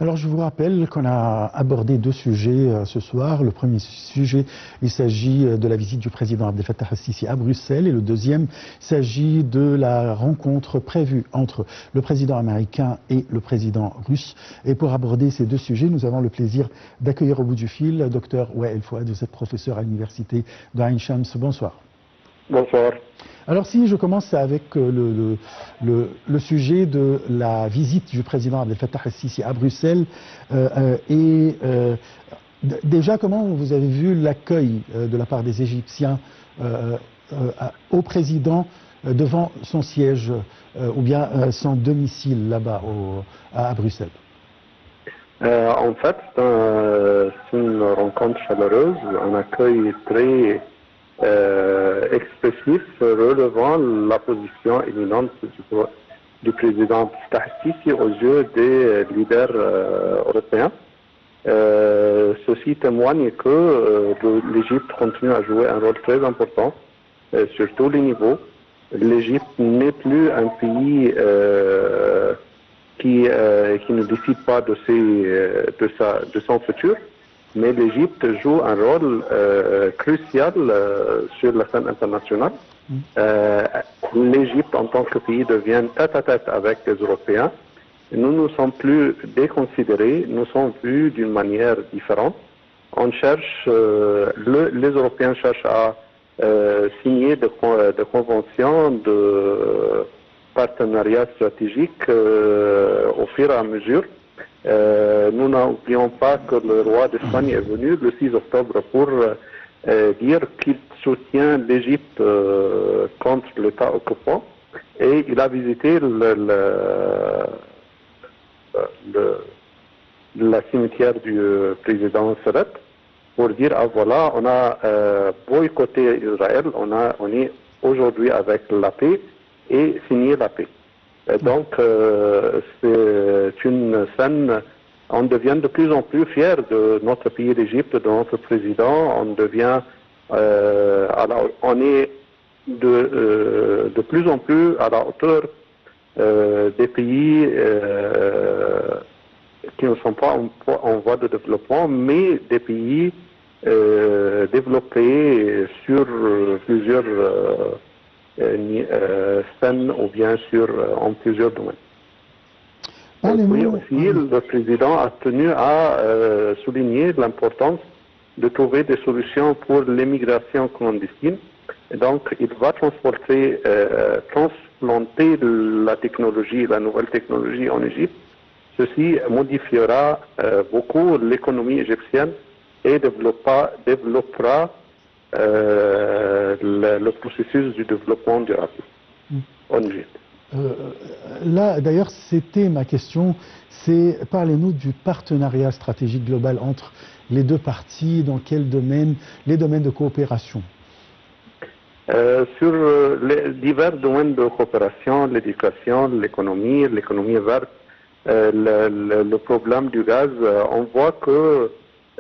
Alors je vous rappelle qu'on a abordé deux sujets ce soir. Le premier sujet, il s'agit de la visite du président Abdel Fattah al-Sisi à Bruxelles, et le deuxième s'agit de la rencontre prévue entre le président américain et le président russe. Et pour aborder ces deux sujets, nous avons le plaisir d'accueillir au bout du fil Dr Wael Fouad, vous êtes professeur à l'université de Ain Shams. Bonsoir. Bonsoir. Alors si je commence avec le sujet de la visite du président Abdel Fattah al-Sisi à Bruxelles, déjà comment vous avez vu l'accueil de la part des Égyptiens au président devant son siège ou bien son domicile là-bas à Bruxelles? En fait, c'est une rencontre chaleureuse, un accueil très expressif relevant la position éminente du président Fattah al-Sisi aux yeux des leaders européens. Ceci témoigne que l'Égypte continue à jouer un rôle très important sur tous les niveaux. L'Égypte n'est plus un pays qui ne décide pas de son futur, mais l'Égypte joue un rôle crucial sur la scène internationale. L'Égypte, en tant que pays, devient tête-à-tête avec les Européens. Nous ne sommes plus déconsidérés, nous sommes vus d'une manière différente. Les Européens cherchent à signer des conventions de partenariat stratégique au fur et à mesure. Nous n'oublions pas que le roi d'Espagne est venu le 6 octobre pour dire qu'il soutient l'Égypte contre l'État occupant, et il a visité la cimetière du président Sadat pour dire voilà, on a boycotté Israël, on est aujourd'hui avec la paix et signé la paix. Donc, c'est une scène, on devient de plus en plus fier de notre pays, l'Égypte, de notre président. On est de plus en plus à la hauteur des pays qui ne sont pas en voie de développement, mais des pays développés sur plusieurs scènes ou bien en plusieurs domaines. Oui, aussi, le président a tenu à souligner l'importance de trouver des solutions pour l'immigration clandestine. Et donc, il va transplanter la technologie, la nouvelle technologie en Égypte. Ceci modifiera beaucoup l'économie égyptienne et développera le processus du développement durable en Égypte. Là, d'ailleurs, c'était ma question, c'est parlez-nous du partenariat stratégique global entre les deux parties, dans quel domaine, les domaines de coopération? Sur les divers domaines de coopération, l'éducation, l'économie verte, le problème du gaz, on voit que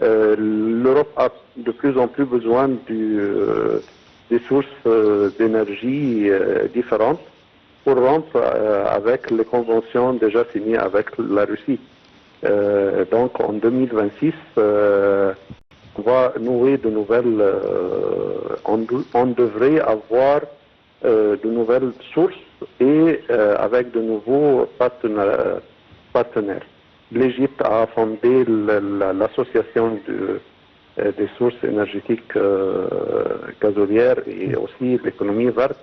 l'Europe a de plus en plus besoin des sources d'énergie différentes pour rompre avec les conventions déjà signées avec la Russie. Donc en 2026, on va nouer de nouvelles, on devrait avoir de nouvelles sources et avec de nouveaux partenaires. L'Égypte a fondé l'association des sources énergétiques gazolières et aussi l'économie verte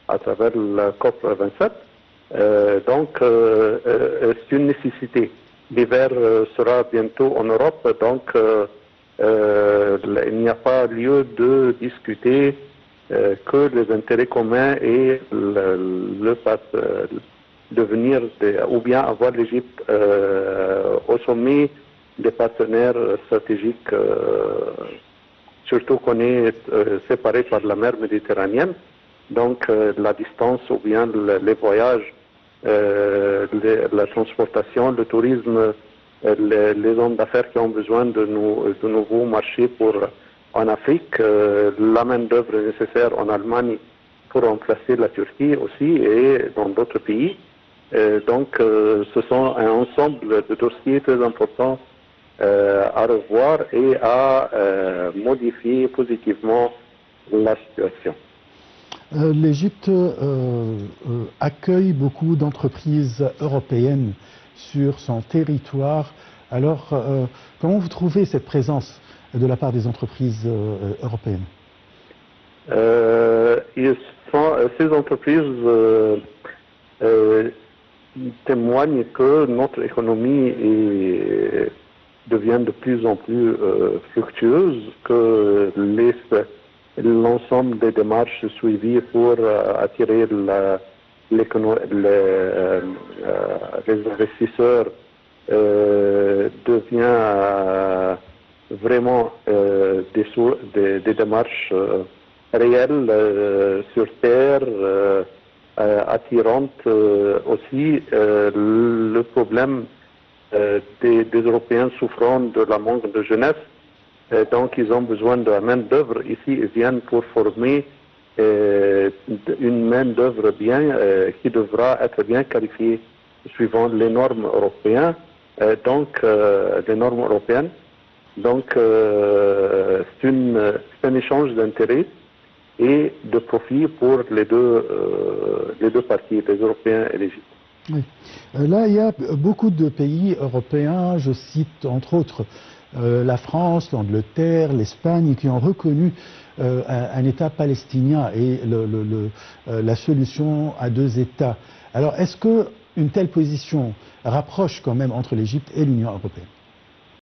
à travers la COP 27. Donc, c'est une nécessité. L'hiver sera bientôt en Europe, donc il n'y a pas lieu de discuter que les intérêts communs et devenir ou bien avoir l'Égypte au sommet des partenaires stratégiques, surtout qu'on est séparé par la mer Méditerranéenne. Donc la distance ou bien les voyages, la transportation, le tourisme, les hommes d'affaires qui ont besoin de nouveaux marchés en Afrique, la main-d'œuvre nécessaire en Allemagne pour remplacer la Turquie aussi et dans d'autres pays. Donc, ce sont un ensemble de dossiers très importants à revoir et à modifier positivement la situation. L'Égypte accueille beaucoup d'entreprises européennes sur son territoire. Alors, comment vous trouvez cette présence de la part des entreprises européennes? Ces entreprises témoignent que notre économie devient de plus en plus fructueuse, que l'ensemble des démarches suivies pour attirer les investisseurs devient vraiment des démarches réelles sur terre, attirantes aussi. Le problème des Européens souffrant de la manque de jeunesse, donc ils ont besoin de la main-d'œuvre. Ici, ils viennent pour former une main-d'œuvre qui devra être bien qualifiée suivant les normes européennes. Les normes européennes. Donc, c'est un échange d'intérêts et de profit pour les deux parties, les Européens et l'Égypte. Oui. Là, il y a beaucoup de pays européens, je cite entre autres la France, l'Angleterre, l'Espagne, qui ont reconnu un État palestinien et la solution à deux États. Alors, est-ce qu'une telle position rapproche quand même entre l'Égypte et l'Union européenne?